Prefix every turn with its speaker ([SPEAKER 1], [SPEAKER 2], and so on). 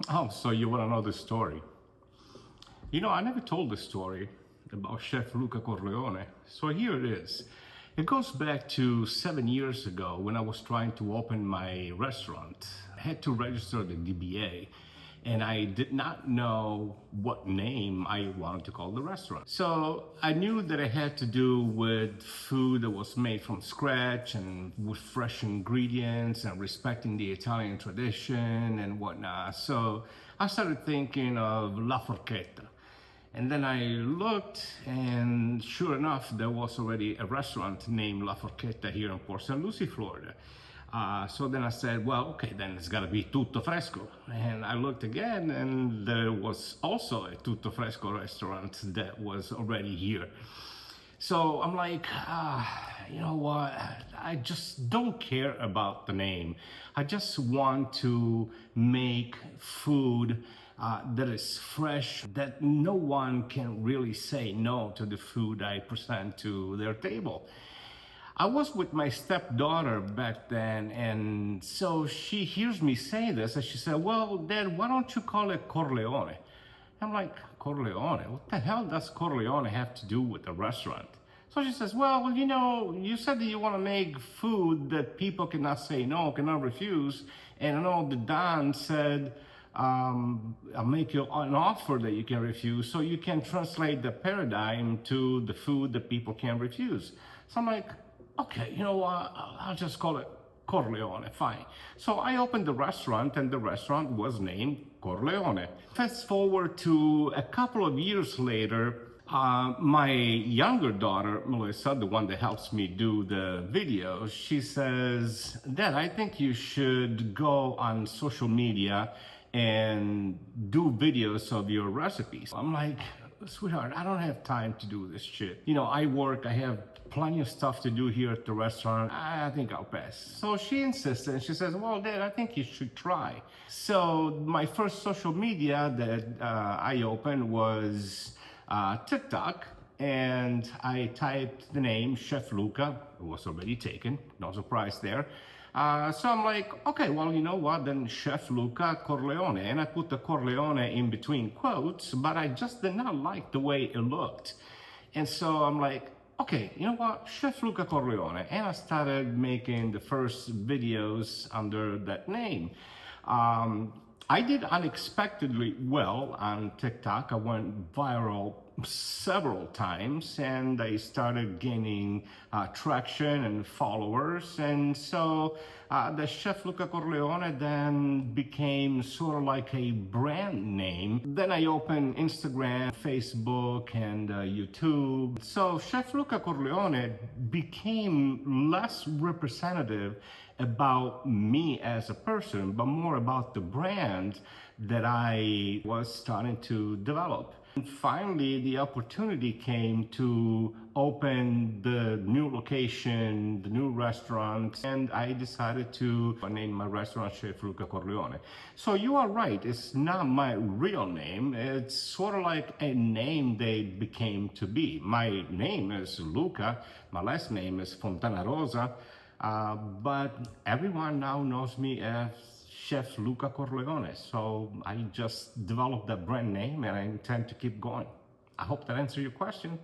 [SPEAKER 1] Oh, so you want to know the story? You know, I never told the story about Chef Luca Corleone. So here it is. It goes back to 7 years ago when I was trying to open my restaurant. I had to register the DBA and I did not know what name I wanted to call the restaurant. So I knew that it had to do with food that was made from scratch and with fresh ingredients and respecting the Italian tradition and whatnot. So I started thinking of La Forchetta. And then I looked, and sure enough, there was already a restaurant named La Forchetta here in Port St. Lucie, Florida. So then I said, well, okay, then it's gotta be Tutto Fresco. And I looked again, and there was also a Tutto Fresco restaurant that was already here. So I'm like, you know what? I just don't care about the name. I just want to make food that is fresh, that no one can really say no to the food I present to their table. I was with my stepdaughter back then, and so she hears me say this, and she said, well, Dad, why don't you call it Corleone? I'm like, Corleone? What the hell does Corleone have to do with the restaurant? So she says, well, you know, you said that you want to make food that people cannot say no, cannot refuse. And I know the Don said, I'll make you an offer that you can refuse, so you can translate the paradigm to the food that people can refuse. So I'm like, okay, you know what, I'll just call it Corleone, fine. So I opened the restaurant and the restaurant was named Corleone. Fast forward to a couple of years later, my younger daughter, Melissa, the one that helps me do the videos, she says, Dad, I think you should go on social media and do videos of your recipes. I'm like, sweetheart, I don't have time to do this shit. You know, I work, I have plenty of stuff to do here at the restaurant. I think I'll pass. So she insisted and she says, well, Dad, I think you should try. So my first social media that I opened was TikTok, and I typed the name Chef Luca. It was already taken, no surprise there. So I'm like, okay, well, you know what, then Chef Luca Corleone. And I put the Corleone in between quotes, but I just did not like the way it looked. And so I'm like, okay, you know what, Chef Luca Corleone. And I started making the first videos under that name. I did unexpectedly well on TikTok. I went viral several times and I started gaining traction and followers. And so the Chef Luca Corleone then became sort of like a brand name. Then I opened Instagram, Facebook, and YouTube. So Chef Luca Corleone became less representative about me as a person, but more about the brand that I was starting to develop. And finally, the opportunity came to open the new location, the new restaurant, and I decided to name my restaurant Chef Luca Corleone. So you are right, it's not my real name. It's sort of like a name they became to be. My name is Luca, my last name is Fontana Rosa, but everyone now knows me as Chef Luca Corleone. So I just developed that brand name and I intend to keep going. I hope that answered your question.